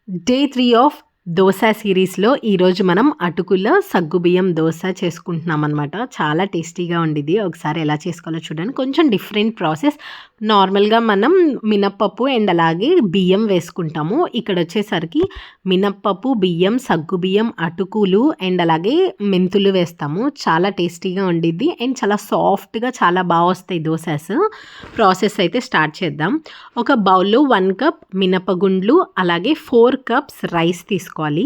Day 3 of dosa సిరీస్‌లో ఈరోజు మనం అటుకుల సగ్గుబియ్యం దోస చేసుకుంటున్నామనమాట. చాలా టేస్టీగా ఉండిద్ది. ఒకసారి ఎలా చేసుకోవాలో చూడండి. కొంచెం డిఫరెంట్ ప్రాసెస్. నార్మల్‌గా మనం మినపప్పు అండ్ అలాగే బియ్యం వేసుకుంటాము. ఇక్కడొచ్చేసరికి మినపప్పు, బియ్యం, సగ్గుబియ్యం, అటుకులు అండ్ అలాగే మెంతులు వేస్తాము. చాలా టేస్టీగా ఉండిద్ది అండ్ చాలా సాఫ్ట్‌గా చాలా వస్తాయి దోసాస్. ప్రాసెస్ అయితే స్టార్ట్ చేద్దాం. ఒక బౌల్‌లో 1 కప్ మినపగుండ్లు అలాగే 4 కప్స్ రైస్ తీసుకోవాలి.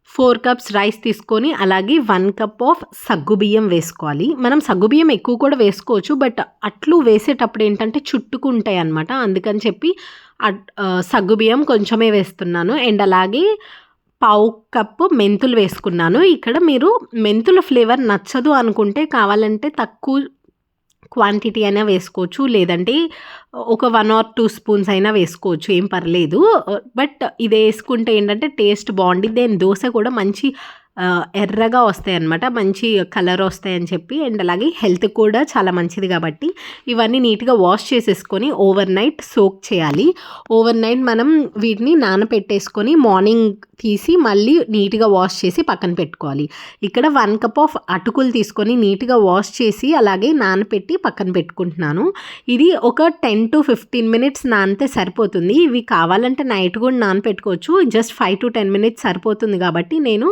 4 కప్స్ రైస్ తీసుకొని అలాగే 1 కప్ ఆఫ్ సగ్గుబియ్యం వేసుకోవాలి. మనం సగ్గుబియ్యం ఎక్కువ కూడా వేసుకోవచ్చు. బట్ అట్లు వేసేటప్పుడు ఏంటంటే చుట్టుకుంటాయి అన్నమాట. అందుకని చెప్పి సగ్గుబియ్యం కొంచెమే వేస్తున్నాను. అండ్ అలాగే పావు కప్పు మెంతులు వేసుకున్నాను. ఇక్కడ మీరు మెంతుల ఫ్లేవర్ నచ్చదు అనుకుంటే కావాలంటే తక్కువ క్వాంటిటీ అయినా వేసుకోవచ్చు. లేదంటే ఒక 1 ఆర్ 2 స్పూన్స్ అయినా వేసుకోవచ్చు. ఏం పర్లేదు. బట్ ఇది వేసుకుంటే ఏంటంటే టేస్ట్ బాగుండిద్ది. అండ్ దోస కూడా మంచి ఎర్రగా వస్తాయన్నమాట. మంచి కలర్ వస్తాయని చెప్పి అండ్ అలాగే హెల్త్ కూడా చాలా మంచిది కాబట్టి ఇవన్నీ నీట్గా వాష్ చేసేసుకొని ఓవర్ నైట్ సోక్ చేయాలి. ఓవర్ నైట్ మనం వీటిని నానపెట్టేసుకొని మార్నింగ్ తీసి మళ్ళీ నీట్గా వాష్ చేసి పక్కన పెట్టుకోవాలి. ఇక్కడ 1 కప్ ఆఫ్ అటుకులు తీసుకొని నీట్గా వాష్ చేసి అలాగే నానపెట్టి పక్కన పెట్టుకుంటున్నాను. ఇది ఒక 10 to 15 మినిట్స్ నానితే సరిపోతుంది. ఇవి కావాలంటే నైట్ కూడా నానపెట్టుకోవచ్చు. జస్ట్ 5 to 10 మినిట్స్ సరిపోతుంది కాబట్టి నేను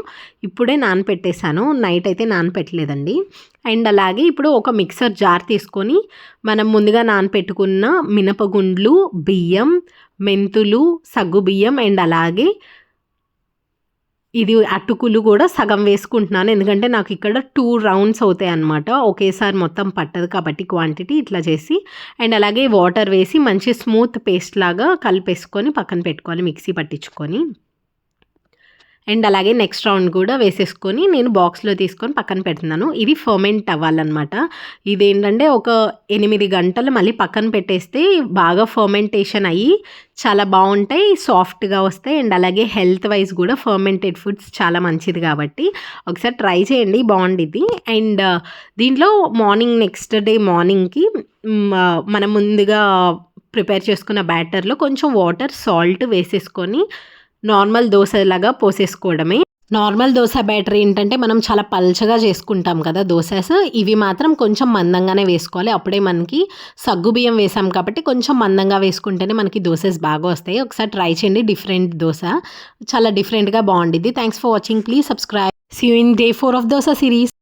ఇప్పుడే నానపెట్టేశాను. నైట్ అయితే నానపెట్టలేదండి. అండ్ అలాగే ఇప్పుడు ఒక మిక్సర్ జార్ తీసుకొని మనం ముందుగా నానపెట్టుకున్న మినపగుండ్లు, బియ్యం, మెంతులు, సగ్గుబియ్యం అండ్ అలాగే ఇది అటుకులు కూడా సగం వేసుకుంటున్నాను. ఎందుకంటే నాకు ఇక్కడ 2 రౌండ్స్ అవుతాయి అన్నమాట. ఒకేసారి మొత్తం పట్టదు కాబట్టి క్వాంటిటీ ఇట్లా చేసి అండ్ అలాగే వాటర్ వేసి మంచి స్మూత్ పేస్ట్ లాగా కలిపేసుకొని పక్కన పెట్టుకోవాలి మిక్సీ పట్టించుకొని. అండ్ అలాగే నెక్స్ట్ రౌండ్ కూడా వేసేసుకొని నేను బాక్స్లో తీసుకొని పక్కన పెడుతున్నాను. ఇది ఫర్మెంట్ అవ్వాలన్నమాట. ఇదేంటంటే ఒక 8 గంటలు మళ్ళీ పక్కన పెట్టేస్తే బాగా ఫర్మెంటేషన్ అయ్యి చాలా బాగుంటాయి, సాఫ్ట్గా వస్తాయి. అండ్ అలాగే హెల్త్ వైజ్ కూడా ఫర్మెంటెడ్ ఫుడ్స్ చాలా మంచిది కాబట్టి ఒకసారి ట్రై చేయండి, బాగుండిద్ది. అండ్ దీంట్లో నెక్స్ట్ డే మార్నింగ్కి మనం ముందుగా ప్రిపేర్ చేసుకున్న బ్యాటర్లో కొంచెం వాటర్, సాల్ట్ వేసేసుకొని నార్మల్ దోశలాగా పోసేసుకోవడమే. నార్మల్ దోశ బ్యాటర్ ఏంటంటే మనం చాలా పల్చగా చేసుకుంటాం కదా దోసాస్. ఇవి మాత్రం కొంచెం మందంగానే వేసుకోవాలి. అప్పుడే మనకి సగ్గుబియ్యం వేసాం కాబట్టి కొంచెం మందంగా వేసుకుంటేనే మనకి దోసాస్ బాగా వస్తాయి. ఒకసారి ట్రై చేయండి. డిఫరెంట్ దోశ చాలా డిఫరెంట్గా బాగుండిద్ది. Thanks for watching. Please subscribe. See you in day 4 of dosa series.